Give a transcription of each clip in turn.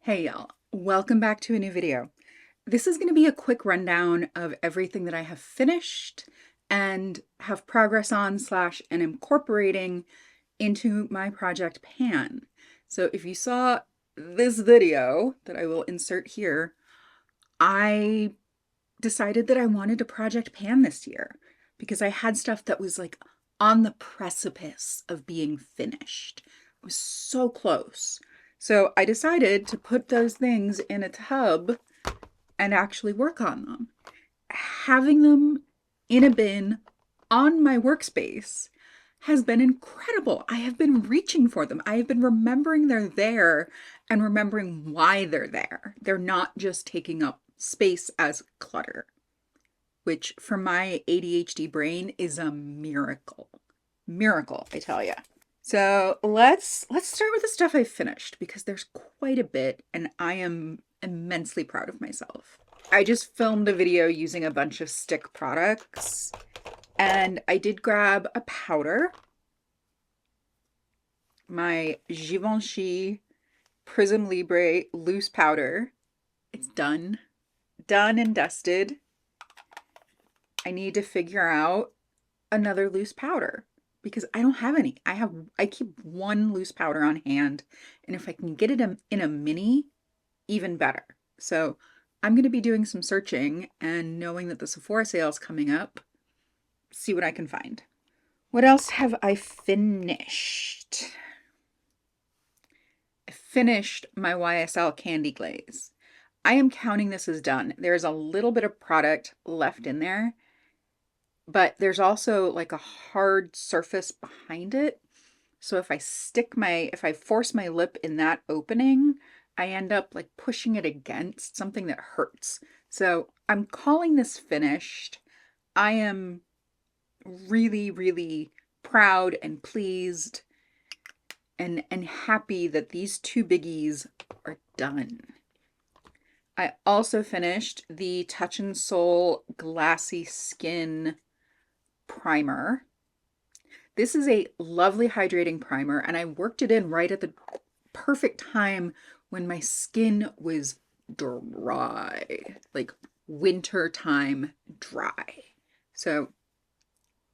Hey y'all, welcome back to a new video. This is going to be a quick rundown of everything that I have finished and have progress on and incorporating into my project pan. So if you saw this video that I will insert here, I decided that I wanted to project pan this year because I had stuff that was like on the precipice of being finished. It was so close. So I decided to put those things in a tub and actually work on them. Having them in a bin on my workspace has been incredible. I have been reaching for them. I have been remembering they're there and remembering why they're there. They're not just taking up space as clutter, which for my ADHD brain is a miracle. Miracle, I tell you. So let's start with the stuff I finished because there's quite a bit and I am immensely proud of myself. I just filmed a video using a bunch of stick products and I did grab a powder, my Givenchy Prism Libre loose powder. It's done and dusted. I need to figure out another loose powder because I don't have any. I keep one loose powder on hand, and if I can get it in a mini, even better. So I'm going to be doing some searching and knowing that the Sephora sale is coming up, see what I can find. What else have I finished? I finished my YSL candy glaze. I am counting this as done. There's a little bit of product left in there, but there's also like a hard surface behind it. So if I force my lip in that opening, I end up like pushing it against something that hurts. So I'm calling this finished. I am really, really proud and pleased and happy that these two biggies are done. I also finished the Touch and Soul Glassy Skin Primer. This is a lovely hydrating primer, and I worked it in right at the perfect time when my skin was dry, like winter time dry. So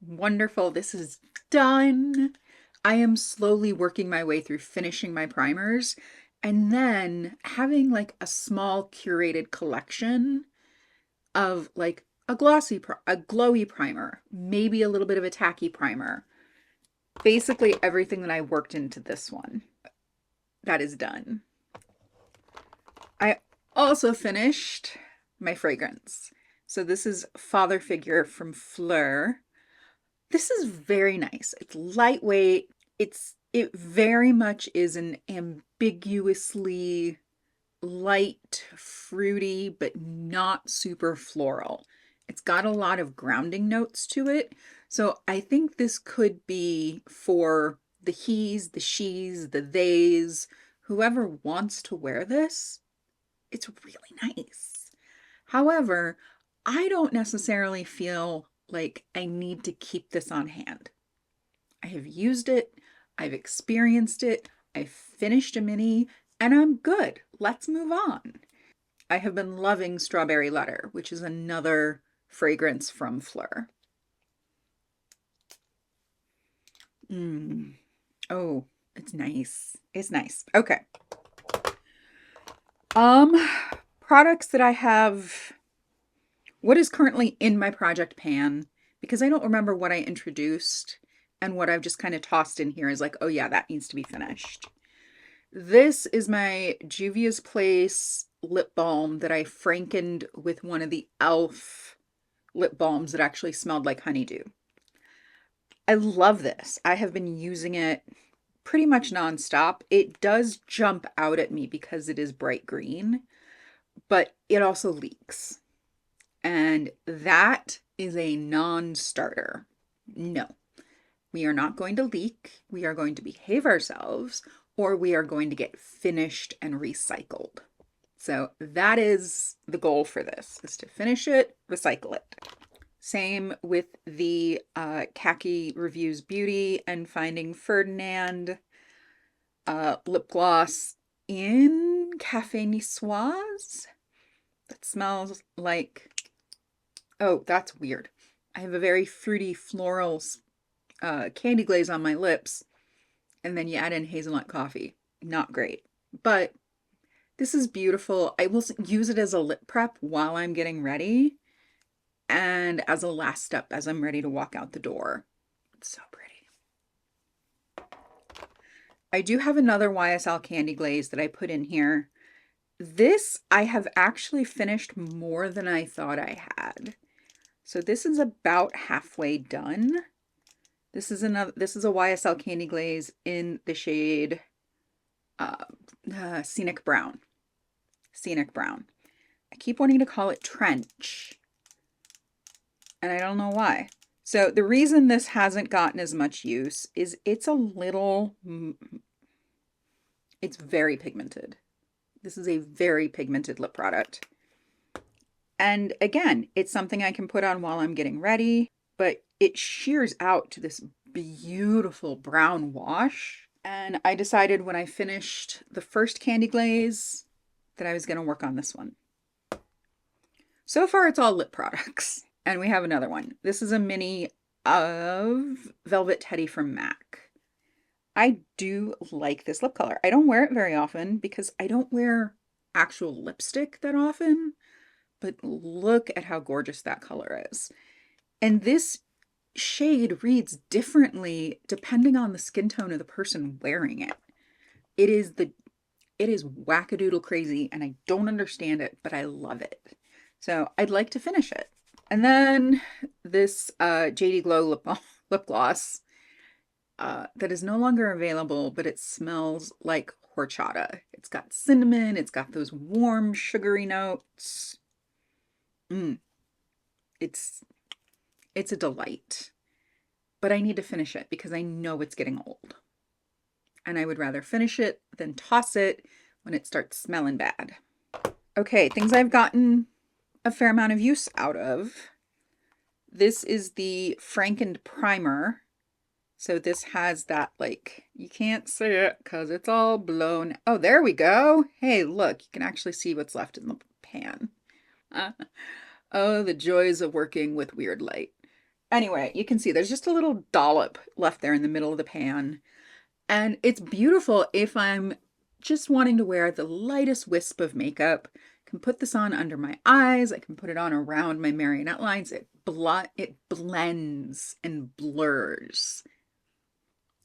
wonderful. This is done. I am slowly working my way through finishing my primers and then having like a small curated collection of like a glowy primer, maybe a little bit of a tacky primer. Basically everything that I worked into this one. That is done. I also finished my fragrance. So this is Father Figure from Fleur. This is very nice. It's lightweight. It very much is an ambiguously light, fruity, but not super floral. It's got a lot of grounding notes to it. So I think this could be for the he's, the she's, the they's, whoever wants to wear this. It's really nice. However, I don't necessarily feel like I need to keep this on hand. I have used it, I've experienced it, I've finished a mini, and I'm good. Let's move on. I have been loving Strawberry Letter, which is another fragrance from Fleur. Oh, it's nice. It's nice. Okay. Products that I have, what is currently in my project pan, because I don't remember what I introduced and what I've just kind of tossed in here is like, oh yeah, that needs to be finished. This is my Juvia's Place lip balm that I frankened with one of the e.l.f. lip balms that actually smelled like honeydew. I love this. I have been using it pretty much nonstop. It does jump out at me because it is bright green, but it also leaks. And that is a non-starter. No, we are not going to leak. We are going to behave ourselves, or we are going to get finished and recycled. So that is the goal for this, is to finish it, recycle it. Same with the Khaki Reviews Beauty and Finding Ferdinand lip gloss in Auden Cafe Niçoise. That smells like, oh, that's weird. I have a very fruity floral candy glaze on my lips, and then you add in hazelnut coffee. Not great, but this is beautiful. I will use it as a lip prep while I'm getting ready and as a last step as I'm ready to walk out the door. It's so pretty. I do have another YSL candy glaze that I put in here. This I have actually finished more than I thought I had. So this is about halfway done. This is a YSL candy glaze in the shade Scenic Brown. Scenic Brown. I keep wanting to call it Trench, and I don't know why. So the reason this hasn't gotten as much use is it's very pigmented. This is a very pigmented lip product. And again, it's something I can put on while I'm getting ready, but it shears out to this beautiful brown wash. And I decided when I finished the first candy glaze that I was going to work on this one. So far, it's all lip products. And we have another one. This is a mini of Velvet Teddy from MAC. I do like this lip color. I don't wear it very often because I don't wear actual lipstick that often. But look at how gorgeous that color is. And this shade reads differently depending on the skin tone of the person wearing it. It is wackadoodle crazy, and I don't understand it, but I love it. So I'd like to finish it. And then this JD Glow lip gloss that is no longer available, but it smells like horchata. It's got cinnamon. It's got those warm, sugary notes. It's a delight. But I need to finish it because I know it's getting old. And I would rather finish it than toss it when it starts smelling bad. Okay, things I've gotten a fair amount of use out of. This is the Frankened Primer. So this has that, like, you can't see it because it's all blown. Oh, there we go. Hey, look, you can actually see what's left in the pan. Oh, the joys of working with weird light. Anyway, you can see there's just a little dollop left there in the middle of the pan. And it's beautiful if I'm just wanting to wear the lightest wisp of makeup. I can put this on under my eyes. I can put it on around my marionette lines. It blends and blurs.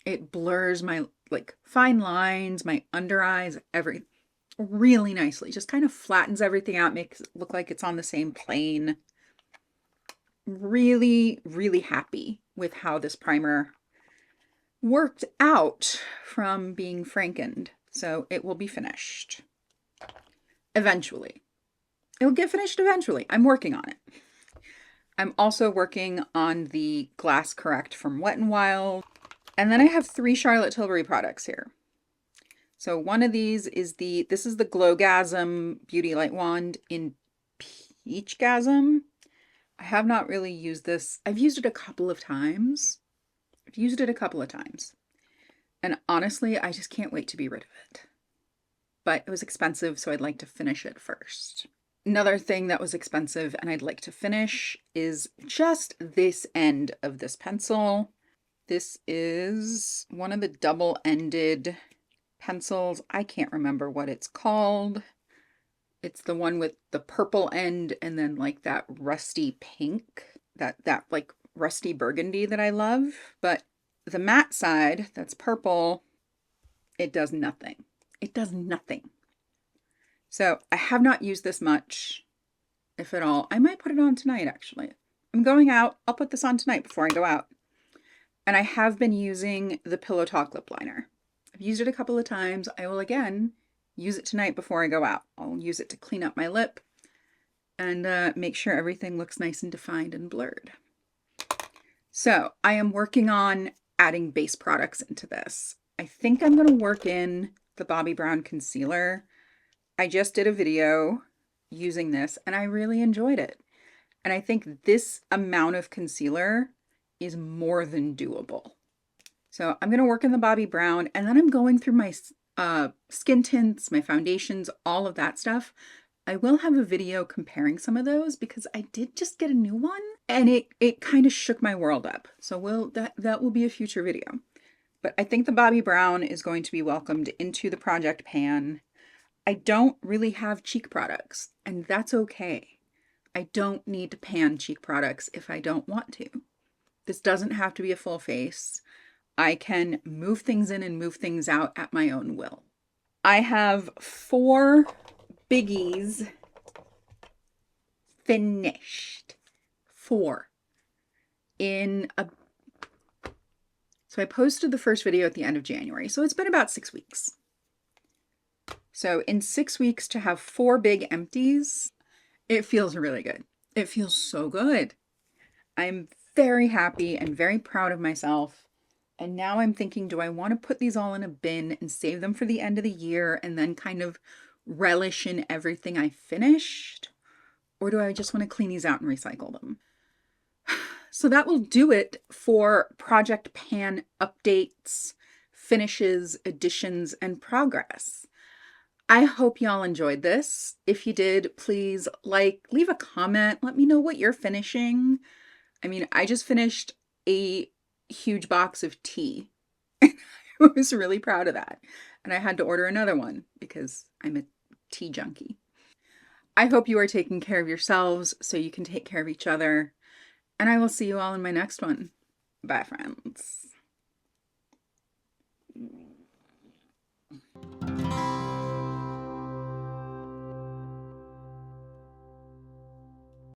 It blurs my fine lines, my under eyes, everything really nicely. Just kind of flattens everything out, makes it look like it's on the same plane. Really, really happy with how this primer worked out from being frankened. So it will be finished eventually. It'll get finished eventually. I'm working on it. I'm also working on the Glass Correct from Wet n Wild. And then I have 3 Charlotte Tilbury products here. So one of these is this is the Glowgasm Beauty Light Wand in Peachgasm. I have not really used this. I've used it a couple of times. And honestly, I just can't wait to be rid of it. But it was expensive, so I'd like to finish it first. Another thing that was expensive and I'd like to finish is just this end of this pencil. This is one of the double-ended pencils. I can't remember what it's called. It's the one with the purple end and then like that rusty pink, that like rusty burgundy that I love. But the matte side, that's purple, it does nothing. It does nothing. So I have not used this much, if at all. I might put it on tonight, actually. I'm going out. I'll put this on tonight before I go out. And I have been using the Pillow Talk lip liner. I've used it a couple of times. I will again use it tonight before I go out. I'll use it to clean up my lip and make sure everything looks nice and defined and blurred. So I am working on adding base products into this. I think I'm going to work in the Bobbi Brown concealer. I just did a video using this and I really enjoyed it. And I think this amount of concealer is more than doable. So I'm going to work in the Bobbi Brown and then I'm going through my skin tints, my foundations, all of that stuff. I will have a video comparing some of those because I did just get a new one and it kind of shook my world up. So that will be a future video. But I think the Bobbi Brown is going to be welcomed into the project pan. I don't really have cheek products, and that's okay. I don't need to pan cheek products if I don't want to. This doesn't have to be a full face. I can move things in and move things out at my own will. I have 4 biggies finished. 4. So I posted the first video at the end of January, so it's been about 6 weeks. So in 6 weeks to have 4 big empties, it feels really good. It feels so good. I'm very happy and very proud of myself. And now I'm thinking, do I want to put these all in a bin and save them for the end of the year and then kind of relish in everything I finished? Or do I just want to clean these out and recycle them? So that will do it for Project Pan updates, finishes, additions, and progress. I hope y'all enjoyed this. If you did, please leave a comment. Let me know what you're finishing. I mean, I just finished a huge box of tea. I was really proud of that. And I had to order another one because I'm a tea junkie. I hope you are taking care of yourselves so you can take care of each other. And I will see you all in my next one. Bye, friends.